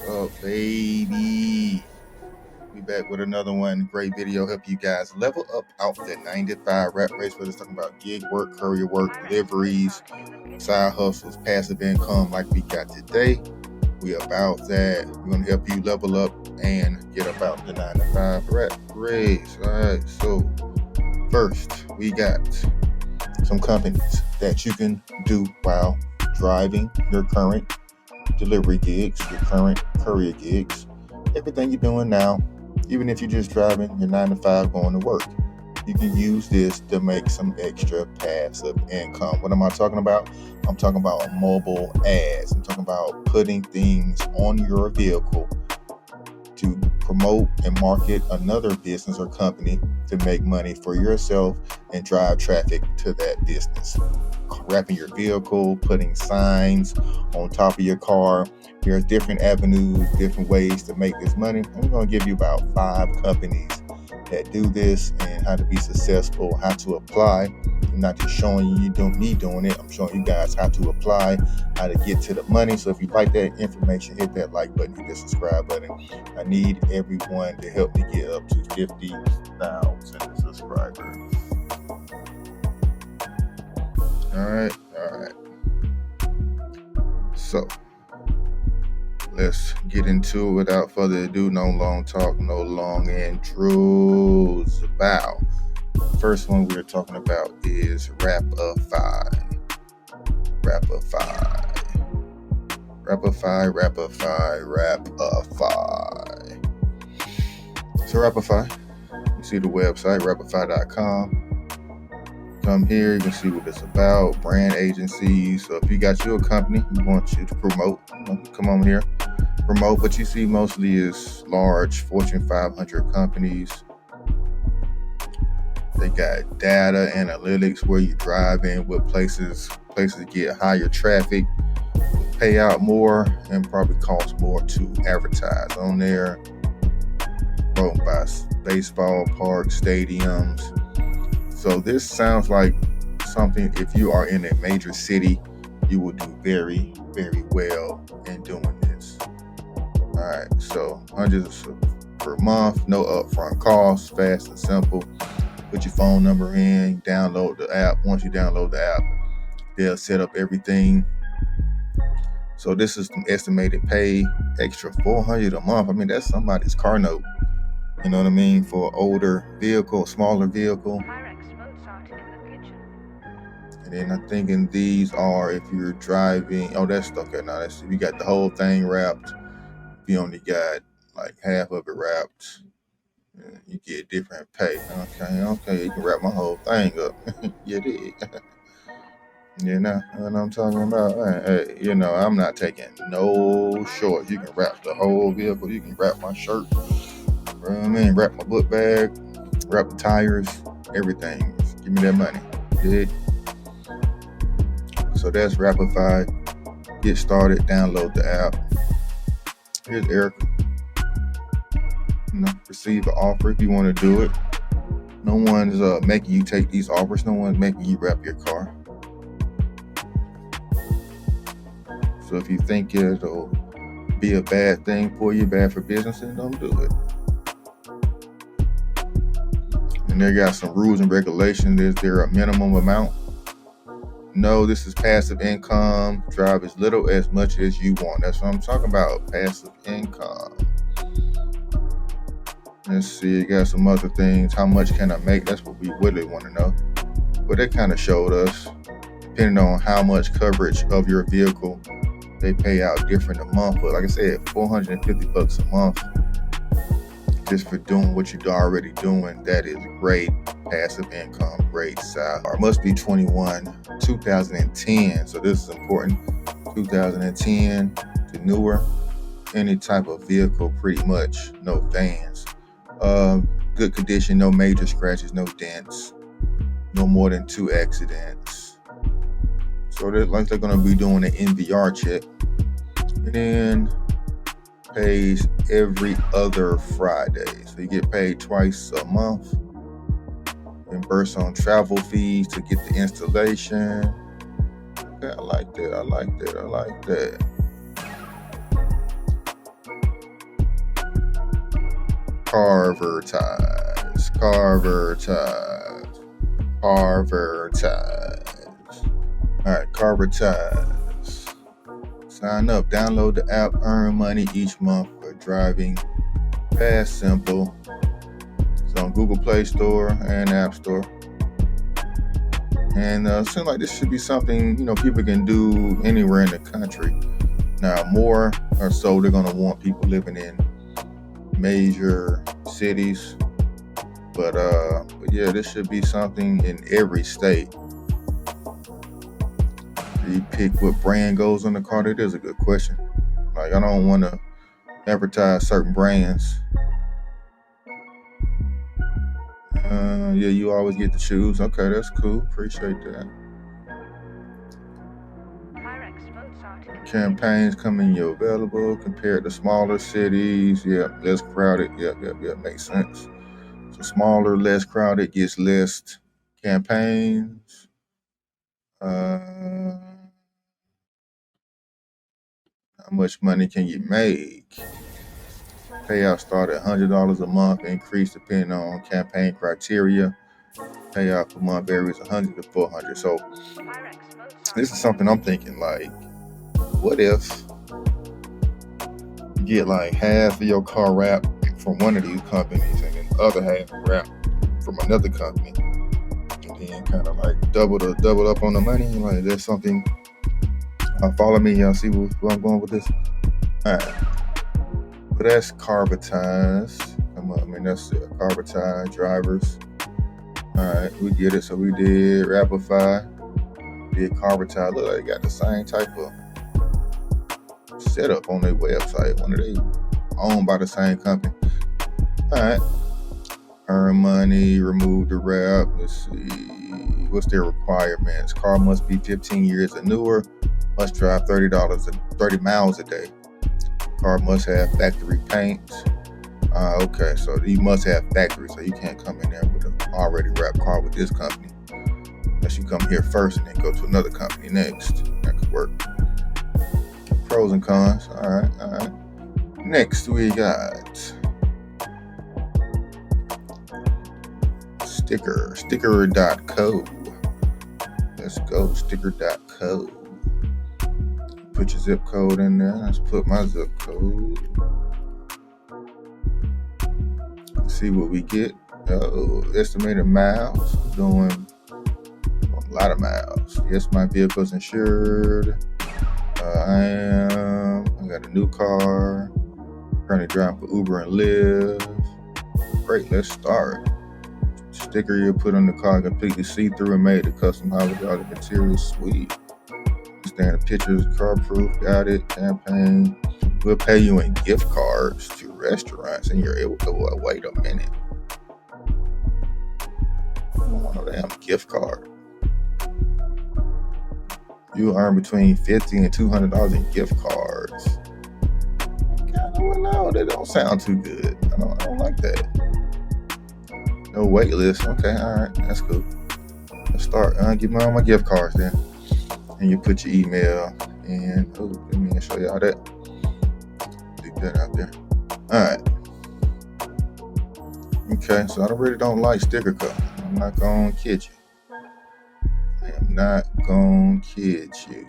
Up, baby? We back with another one. Great video, help you guys level up out the 9-to-5 rat race. Whether it's talking about gig work, courier work, deliveries, side hustles, passive income, like we got today. We about that. We're gonna help you level up and get up out the 9-to-5 rat race. All right. So first, we got some companies that you can do while driving your current delivery gigs, your current courier gigs, everything you're doing now, even if you're just driving your 9-to-5 going to work. You can use this to make some extra passive income. What am I talking about? I'm talking about mobile ads. I'm talking about putting things on your vehicle to promote and market another business or company to make money for yourself and drive traffic to that business. Wrapping your vehicle, putting signs on top of your car. There's different avenues, different ways to make this money. I'm going to give you about 5 companies that do this and how to be successful, how to apply. I'm not just showing you don't need doing it. I'm showing you guys how to apply, how to get to the money. So if you like that information, hit that like button, hit the subscribe button. I need everyone to help me get up to 50,000 subscribers. All right. So let's get into it without further ado. No long talk, no long intros. About first one we're talking about is Wrapify. So Wrapify, you see the website Wrapify.com. Come here, you can see what it's about, brand agencies. So if you got your company, you want you to promote, come on here, promote. But you see mostly is large Fortune 500 companies. They got data analytics where you drive in, what places get higher traffic, pay out more, and probably cost more to advertise on there. Broken by baseball parks, stadiums. So this sounds like something, if you are in a major city, you will do very, very well in doing this. All right, so $100 per month, no upfront costs, fast and simple. Put your phone number in, download the app. Once you download the app, they'll set up everything. So this is some estimated pay, extra $400 a month. I mean, that's somebody's car note. You know what I mean? For an older vehicle, smaller vehicle. And then I'm thinking these are if you're driving. Oh, that's okay. Now that's you got the whole thing wrapped. If you only got like half of it wrapped, you get different pay. Okay, you can wrap my whole thing up. You did. You know what I'm talking about? Hey, I'm not taking no shorts. You can wrap the whole vehicle. You can wrap my shirt. You know what I mean? Wrap my book bag. Wrap the tires. Everything. Give me that money. You did. So that's Wrapify. Get started. Download the app. Here's Erica. Receive an offer if you want to do it. No one's making you take these offers. No one's making you wrap your car. So if you think it'll be a bad thing for you, bad for business, then don't do it. And they got some rules and regulations. Is there a minimum amount? No, this is passive income. Drive as little as much as you want. That's what I'm talking about. Passive income. Let's see, you got some other things. How much can I make? That's what we really want to know. But they kind of showed us, depending on how much coverage of your vehicle, they pay out different a month. But like I said, $450 a month just for doing what you're already doing. That is great passive income, great side. Or must be 21, 2010. So this is important. 2010 to newer. Any type of vehicle, pretty much. No vans. Good condition, no major scratches, no dents, no more than 2 accidents. So they're going to be doing an NVR check. And then pays every other Friday. So you get paid twice a month. Reimburse on travel fees to get the installation. Okay, I like that. Carvertise. All right, Carvertise. Sign up, download the app, earn money each month for driving. Fast, simple. It's on Google Play Store and App Store. And it seems like this should be something, people can do anywhere in the country. Now, more or so, they're going to want people living in major cities. But yeah, this should be something in every state. Do you pick what brand goes on the car? That is a good question. Like, I don't want to advertise certain brands. Yeah, you always get to choose. Okay, that's cool. Appreciate that. Campaigns coming your available compared to smaller cities. Yeah, less crowded. Yep, makes sense. So smaller, less crowded gets less campaigns. How much money can you make? Payout start at $100 a month, increase depending on campaign criteria. Payout per month varies $100 to $400. So this is something I'm thinking, like, what if you get like half of your car wrap from one of these companies and then the other half wrap from another company, and then kind of like double up on the money? Like, there's something. Follow me, y'all see where I'm going with this. All right, but that's Carvertise. That's Carvertise drivers. All right, we get it. So we did Wrapify, did Carvertise. Look, they got the same type of setup on their website. One of they owned by the same company. All right, earn money, remove the wrap. Let's see, what's their requirements? Car must be 15 years or newer. Must drive 30 miles a day. Car must have factory paint. Okay, so you must have factory, so you can't come in there with an already wrapped car with this company unless you come here first and then go to another company next. That could work. Pros and cons. All right. Next we got sticker.co. Let's go, sticker.co. Put your zip code in there. Let's put my zip code. Let's see what we get. Estimated miles. Doing a lot of miles. Yes, my vehicle's insured. I got a new car. Currently driving for Uber and Lyft. Great, let's start. Sticker you put on the car completely see-through and made the custom holiday material. Sweet. Standard pictures, car proof, got it. Campaign. We'll pay you in gift cards to restaurants, and you're able to wait a minute. I don't want no damn gift card. You earn between $50 and $200 in gift cards. No, that don't sound too good. I don't like that. No wait list. Okay, all right, that's cool. Let's start. Give me all my gift cards then. And you put your email in. Let me show y'all that. Leave that out there. Alright. Okay, so I really don't like sticker cut. I'm not gonna kid you. I am not gonna kid you.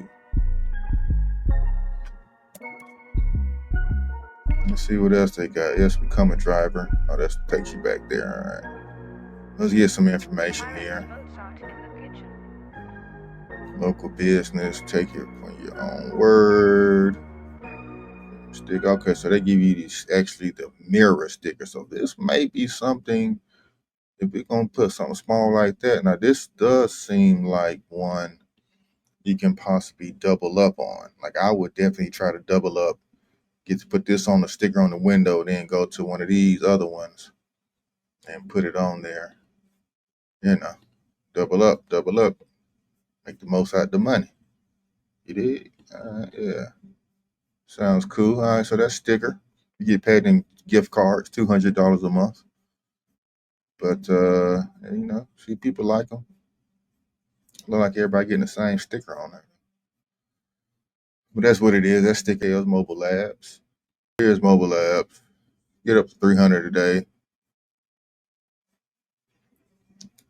Let's see what else they got. Yes, become a driver. Oh, that takes you back there. Alright. Let's get some information here. Local business, take it on your own word. Sticker. Okay, so they give you the mirror sticker. So this may be something, if we're gonna put something small like that. Now this does seem like one you can possibly double up on. Like, I would definitely try to double up, get to put this on the sticker on the window, then go to one of these other ones and put it on there. Double up. Make the most out of the money. You did? Yeah. Sounds cool. All right, so that's sticker. You get paid in gift cards, $200 a month. But, see, people like them. Look like everybody getting the same sticker on it. But that's what it is. That sticker is Mobilads. Here's Mobilads. Get up to $300 a day.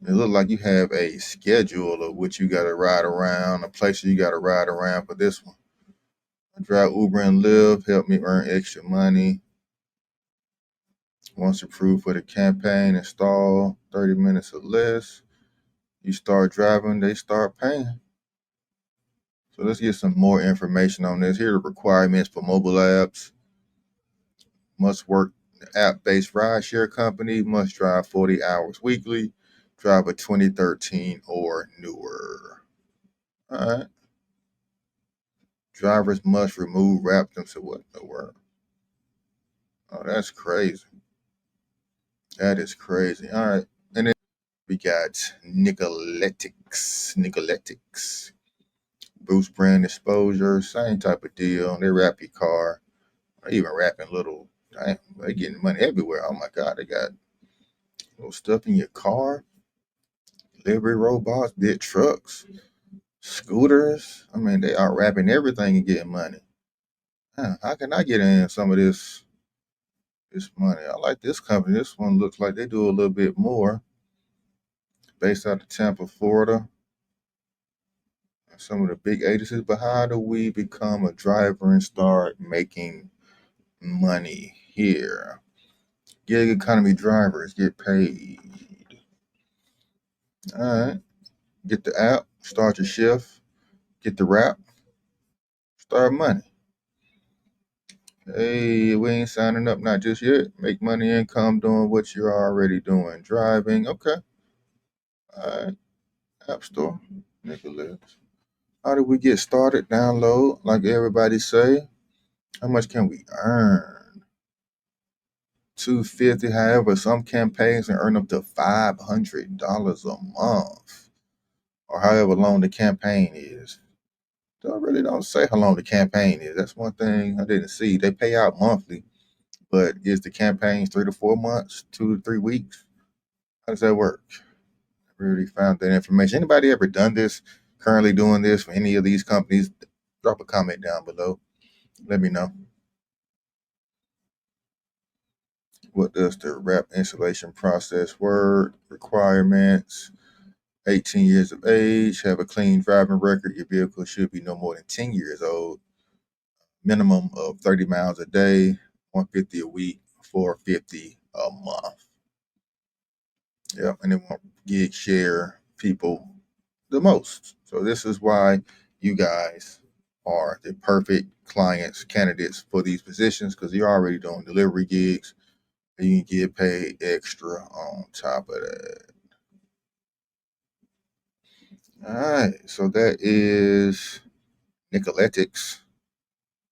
It look like you have a schedule of what you got to ride around, a place you got to ride around for this one. I drive Uber and Lyft, help me earn extra money. Once approved for the campaign, install 30 minutes or less. You start driving, they start paying. So let's get some more information on this. Here are the requirements for Mobilads. Must work app-based rideshare company, must drive 40 hours weekly, drive a 2013 or newer. All right. Drivers must remove wrap them. So what in the world? Oh, that's crazy. That is crazy. All right. And then we got Nickelytics. Boost brand exposure, same type of deal. They wrap your car. They even wrapping little, they getting money everywhere. Oh my God, they got little stuff in your car, delivery robots, big trucks, scooters. I mean, they are wrapping everything and getting money. How can I get in some of this money? I like this company. This one looks like they do a little bit more. Based out of Tampa, Florida. Some of the big agencies, but how do we become a driver and start making money here? Gig economy drivers get paid. All right. Get the app, start your shift, get the wrap, start money. Hey, we ain't signing up, not just yet. Make money income doing what you're already doing. Driving, okay. All right. App Store, Nickelytics. How do we get started? Download, like everybody say. How much can we earn? $250. However, some campaigns can earn up to $500 a month, or however long the campaign is. They really don't say how long the campaign is. That's one thing I didn't see. They pay out monthly, but is the campaign 3 to 4 months, 2 to 3 weeks? How does that work? I really found that information. Anybody ever done this? Currently doing this for any of these companies? Drop a comment down below. Let me know. What does the wrap installation process work? Requirements: 18 years of age, have a clean driving record. Your vehicle should be no more than 10 years old. Minimum of 30 miles a day, 150 a week, 450 a month. Yep, and they want gig share people the most. So this is why you guys are the perfect candidates for these positions, because you're already doing delivery gigs and you can get paid extra on top of that. All right, so that is Nickelytics.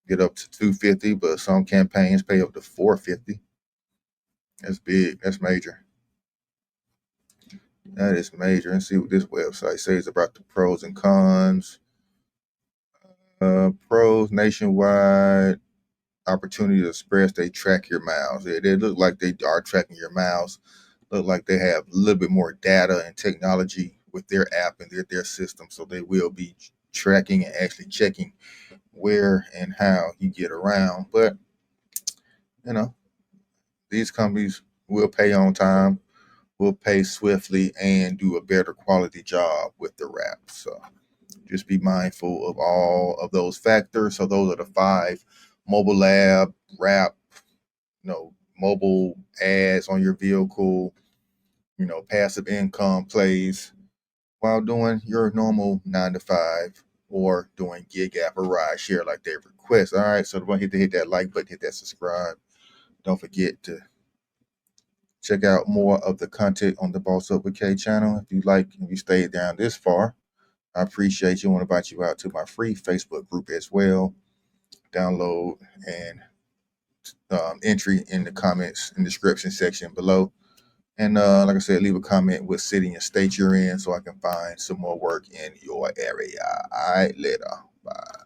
Get up to 250, but some campaigns pay up to 450. That's big. That's major. That is major. And see what this website says about the pros and cons. Pros: nationwide opportunity to express. They track your miles. They look like they are tracking your miles. Look like they have a little bit more data and technology with their app and their system, so they will be tracking and actually checking where and how you get around. But you know, these companies will pay on time, will pay swiftly, and do a better quality job with the wrap. So just be mindful of all of those factors. So those are the 5: Mobilad, wrap, mobile ads on your vehicle, passive income plays while doing your normal 9 to 5 or doing gig app or ride share like they request. All right, so don't hit that like button, hit that subscribe. Don't forget to check out more of the content on the Boss Up with K channel. If you stayed down this far, I appreciate you. I want to invite you out to my free Facebook group as well. Download and entry in the comments and description section below. And like I said, leave a comment with city and state you're in so I can find some more work in your area. All right, later. Bye.